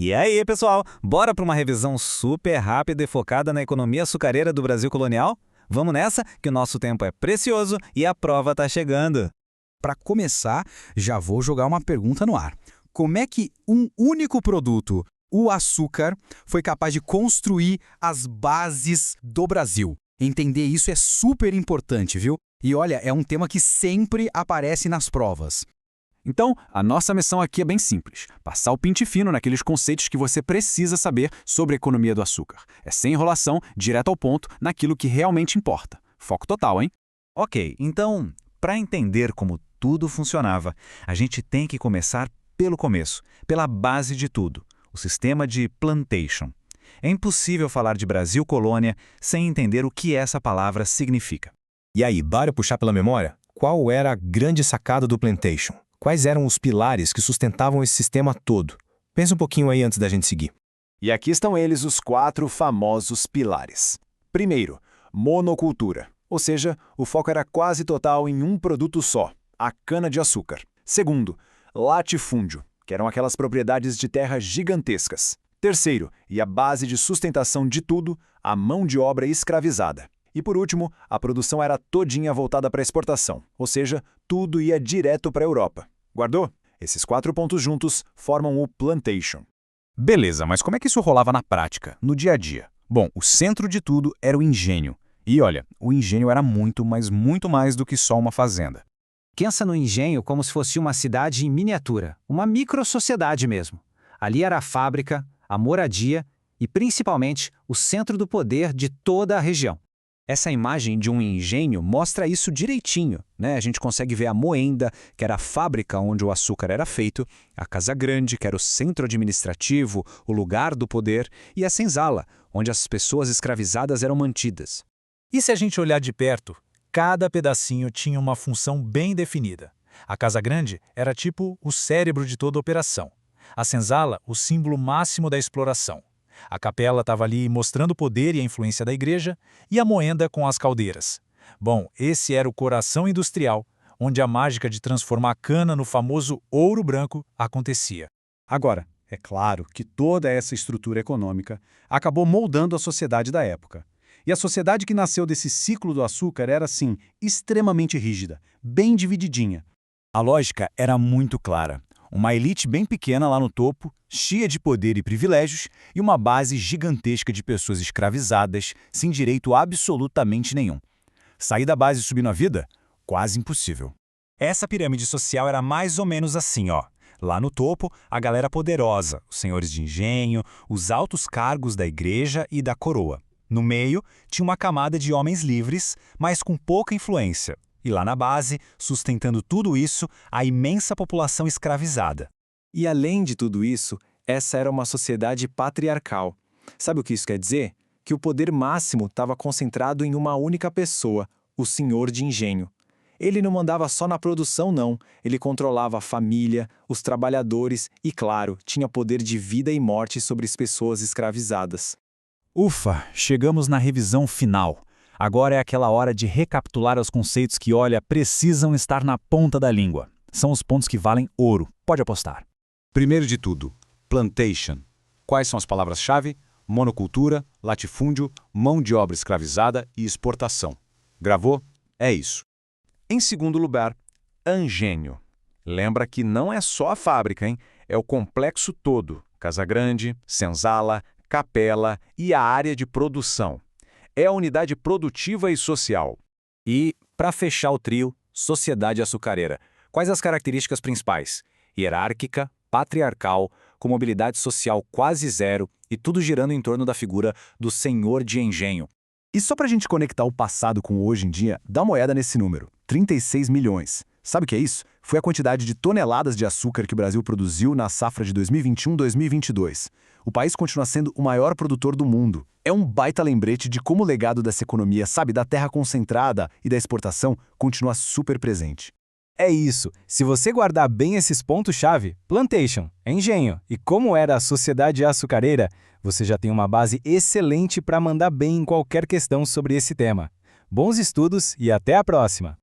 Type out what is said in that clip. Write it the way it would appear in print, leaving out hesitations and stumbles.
E aí, pessoal, bora para uma revisão super rápida e focada na economia açucareira do Brasil colonial? Vamos nessa, que o nosso tempo é precioso e a prova tá chegando. Para começar, já vou jogar uma pergunta no ar. Como é que um único produto, o açúcar, foi capaz de construir as bases do Brasil? Entender isso é super importante, viu? E olha, é um tema que sempre aparece nas provas. Então, a nossa missão aqui é bem simples. Passar o pente fino naqueles conceitos que você precisa saber sobre a economia do açúcar. É sem enrolação, direto ao ponto, naquilo que realmente importa. Foco total, hein? Ok, então, para entender como tudo funcionava, a gente tem que começar pelo começo, pela base de tudo, o sistema de plantation. É impossível falar de Brasil colônia sem entender o que essa palavra significa. E aí, bora puxar pela memória? Qual era a grande sacada do plantation? Quais eram os pilares que sustentavam esse sistema todo? Pensa um pouquinho aí antes da gente seguir. E aqui estão eles, os 4 famosos pilares. Primeiro, monocultura, ou seja, o foco era quase total em um produto só, a cana-de-açúcar. Segundo, latifúndio, que eram aquelas propriedades de terra gigantescas. Terceiro, e a base de sustentação de tudo, a mão de obra escravizada. E por último, a produção era todinha voltada para exportação, ou seja, tudo ia direto para a Europa. Guardou? Esses 4 pontos juntos formam o plantation. Beleza, mas como é que isso rolava na prática, no dia a dia? Bom, o centro de tudo era o engenho. E olha, o engenho era muito, mas muito mais do que só uma fazenda. Pensa no engenho como se fosse uma cidade em miniatura, uma microsociedade mesmo. Ali era a fábrica, a moradia e, principalmente, o centro do poder de toda a região. Essa imagem de um engenho mostra isso direitinho, né? A gente consegue ver a moenda, que era a fábrica onde o açúcar era feito, a Casa Grande, que era o centro administrativo, o lugar do poder, e a senzala, onde as pessoas escravizadas eram mantidas. E se a gente olhar de perto, cada pedacinho tinha uma função bem definida. A Casa Grande era tipo o cérebro de toda a operação. A senzala, o símbolo máximo da exploração. A capela estava ali mostrando o poder e a influência da igreja, e a moenda com as caldeiras. Bom, esse era o coração industrial, onde a mágica de transformar a cana no famoso ouro branco acontecia. Agora, é claro que toda essa estrutura econômica acabou moldando a sociedade da época. E a sociedade que nasceu desse ciclo do açúcar era, assim, extremamente rígida, bem divididinha. A lógica era muito clara. Uma elite bem pequena lá no topo, cheia de poder e privilégios, e uma base gigantesca de pessoas escravizadas, sem direito absolutamente nenhum. Sair da base e subir na vida? Quase impossível. Essa pirâmide social era mais ou menos assim, ó. Lá no topo, a galera poderosa, os senhores de engenho, os altos cargos da igreja e da coroa. No meio, tinha uma camada de homens livres, mas com pouca influência. E lá na base, sustentando tudo isso, a imensa população escravizada. E além de tudo isso, essa era uma sociedade patriarcal. Sabe o que isso quer dizer? Que o poder máximo estava concentrado em uma única pessoa, o senhor de engenho. Ele não mandava só na produção, não. Ele controlava a família, os trabalhadores e, claro, tinha poder de vida e morte sobre as pessoas escravizadas. Ufa, chegamos na revisão final. Agora é aquela hora de recapitular os conceitos que, olha, precisam estar na ponta da língua. São os pontos que valem ouro, pode apostar. Primeiro de tudo, plantation. Quais são as palavras-chave? Monocultura, latifúndio, mão de obra escravizada e exportação. Gravou? É isso. Em segundo lugar, engenho. Lembra que não é só a fábrica, hein? É o complexo todo. Casa Grande, senzala, capela e a área de produção. É a unidade produtiva e social. E, para fechar o trio, sociedade açucareira. Quais as características principais? Hierárquica, patriarcal, com mobilidade social quase zero e tudo girando em torno da figura do senhor de engenho. E só para a gente conectar o passado com o hoje em dia, dá uma olhada nesse número, 36 milhões. Sabe o que é isso? Foi a quantidade de toneladas de açúcar que o Brasil produziu na safra de 2021-2022. O país continua sendo o maior produtor do mundo. É um baita lembrete de como o legado dessa economia, sabe, da terra concentrada e da exportação, continua super presente. É isso. Se você guardar bem esses pontos-chave, plantation, engenho e como era a sociedade açucareira, você já tem uma base excelente para mandar bem em qualquer questão sobre esse tema. Bons estudos e até a próxima!